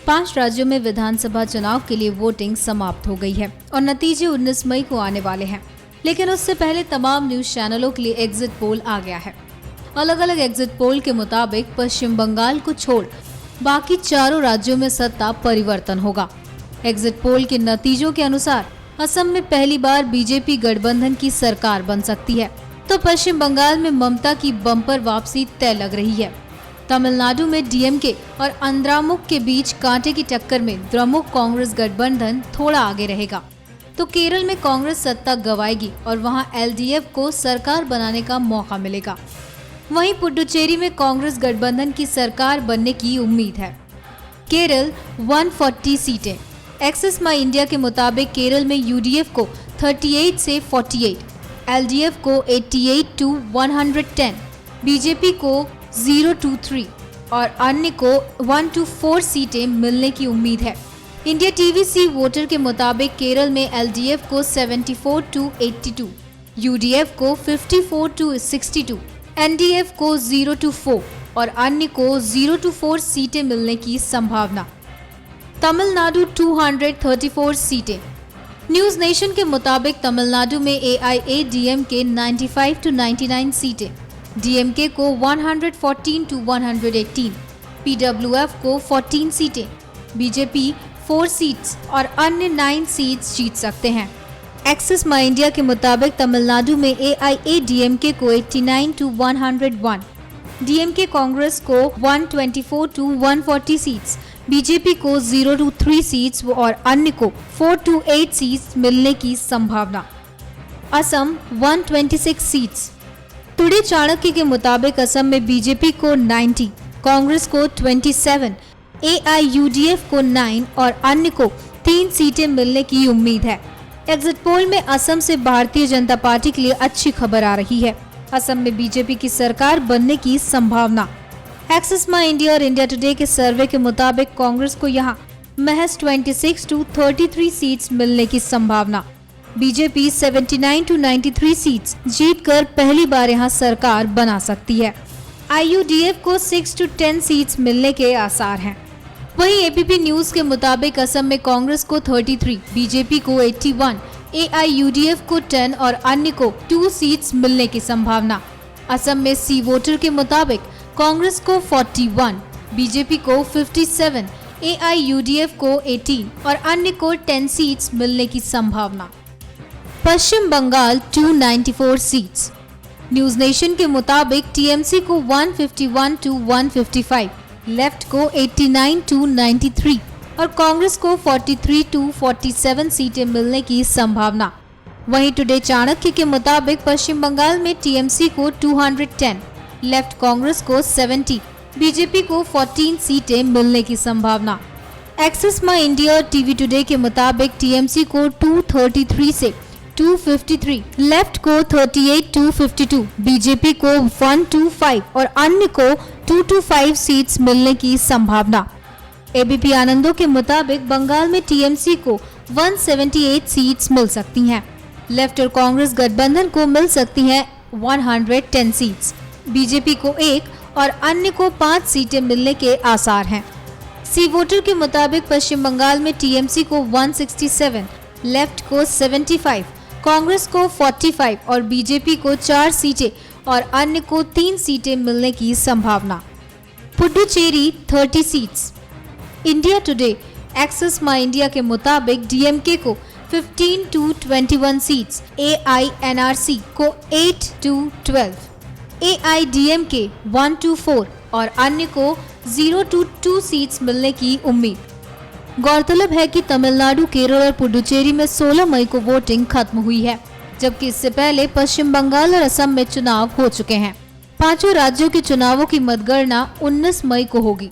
5 राज्यों में विधानसभा चुनाव के लिए वोटिंग समाप्त हो गई है और नतीजे 19 मई को आने वाले हैं। लेकिन उससे पहले तमाम न्यूज चैनलों के लिए एग्जिट पोल आ गया है। अलग अलग एग्जिट पोल के मुताबिक पश्चिम बंगाल को छोड़ बाकी चारों राज्यों में सत्ता परिवर्तन होगा। एग्जिट पोल के नतीजों के अनुसार असम में पहली बार बीजेपी गठबंधन की सरकार बन सकती है, तो पश्चिम बंगाल में ममता की बम्पर वापसी तय लग रही है। तमिलनाडु में डीएमके और अंद्रामुक के बीच कांटे की टक्कर में द्रमुक कांग्रेस गठबंधन थोड़ा आगे रहेगा, तो केरल में कांग्रेस सत्ता गंवाएगी और वहां एलडीएफ को सरकार बनाने का मौका मिलेगा। वहीं पुडुचेरी में कांग्रेस गठबंधन की सरकार बनने की उम्मीद है। केरल 140 सीटें। एक्सिस माई इंडिया के मुताबिक केरल में यूडीएफ को 38 से 48, एलडीएफ को 88 to 110, बीजेपी को 0 to 3 और अन्य को 1 to 4 सीटें मिलने की उम्मीद है। इंडिया टीवीसी वोटर के मुताबिक केरल में एलडीएफ को 74 to 82, यूडीएफ को 54 to 62, एनडीएफ को 0 to 4 और अन्य को 0 to 4 सीटें मिलने की संभावना। तमिलनाडु 234 सीटें। न्यूज नेशन के मुताबिक तमिलनाडु में एआईएडीएमके 95 to 99 सीटें, डीएमके को 114 to 118, पीडब्ल्यूएफ को 14 सीटें, बीजेपी 4 सीट्स और अन्य 9 सीट्स जीत सकते हैं। एक्सिस माई इंडिया के मुताबिक तमिलनाडु में एआईएडीएमके को 89 to 101, डीएमके कांग्रेस को 124 to 140 सीट्स, बीजेपी को 0 to 3 सीट्स और अन्य को 4 to 8 सीट्स मिलने की संभावना। असम 126 सीट्स। टुडे चाणक्य के मुताबिक असम में बीजेपी को 90, कांग्रेस को 27, एआईयूडीएफ को 9 और अन्य को 3 सीटें मिलने की उम्मीद है। एग्जिट पोल में असम से भारतीय जनता पार्टी के लिए अच्छी खबर आ रही है। असम में बीजेपी की सरकार बनने की संभावना। एक्सिस माई इंडिया और इंडिया टुडे के सर्वे के मुताबिक कांग्रेस को यहां महज 26 to 33 सीट्स मिलने की संभावना। बीजेपी 79 to 93 सीट्स जीतकर पहली बार यहां सरकार बना सकती है। आईयूडीएफ को 6 to 10 सीट्स मिलने के आसार हैं। वहीं एबीपी न्यूज के मुताबिक असम में कांग्रेस को 33, बीजेपी को 81, एआईयूडीएफ को 10 और अन्य को 2 सीट्स मिलने की संभावना। असम में सी वोटर के मुताबिक कांग्रेस को 41, बीजेपी को 57, एआईयूडीएफ को 18 और अन्य को 10 सीट्स मिलने की संभावना। पश्चिम बंगाल 294 सीट्स। न्यूज नेशन के मुताबिक टीएमसी को 151 to 155, लेफ्ट को 89 to 93 और कांग्रेस को 43 to 47 सीटें मिलने की संभावना। वहीं टुडे चाणक्य के मुताबिक पश्चिम बंगाल में टीएमसी को 210, लेफ्ट कांग्रेस को 70, बीजेपी को 14 सीटें मिलने की संभावना। एक्सिस माई इंडिया और टीवी टुडे के मुताबिक टीएमसी को 233 से 253, लेफ्ट को 38 to 52, बीजेपी को 1 to 5 और अन्य को 2 to 5 सीट्स मिलने की संभावना। एबीपी आनंदों के मुताबिक बंगाल में टीएमसी को 178 सीट्स मिल सकती हैं, लेफ्ट और कांग्रेस गठबंधन को मिल सकती हैं 110 सीट्स, बीजेपी को 1 और अन्य को 5 सीटें मिलने के आसार हैं। सी वोटर के मुताबिक पश्चिम बंगाल में टीएमसी को 167, लेफ्ट को 75, कांग्रेस को 45 और बीजेपी को 4 सीटें और अन्य को 3 सीटें मिलने की संभावना। Puducherry 30 seats. India today axis माई इंडिया के मुताबिक डीएमके को 15 to 21 सीट्स, एआईएनआरसी को 8 to 12, एआईडीएमके 1 to 4 और अन्य को 0 to 2 सीट्स मिलने की उम्मीद। गौरतलब है कि तमिलनाडु, केरल और पुडुचेरी में 16 मई को वोटिंग खत्म हुई है, जबकि इससे पहले पश्चिम बंगाल और असम में चुनाव हो चुके हैं। 5 राज्यों के चुनावों की मतगणना 19 मई को होगी।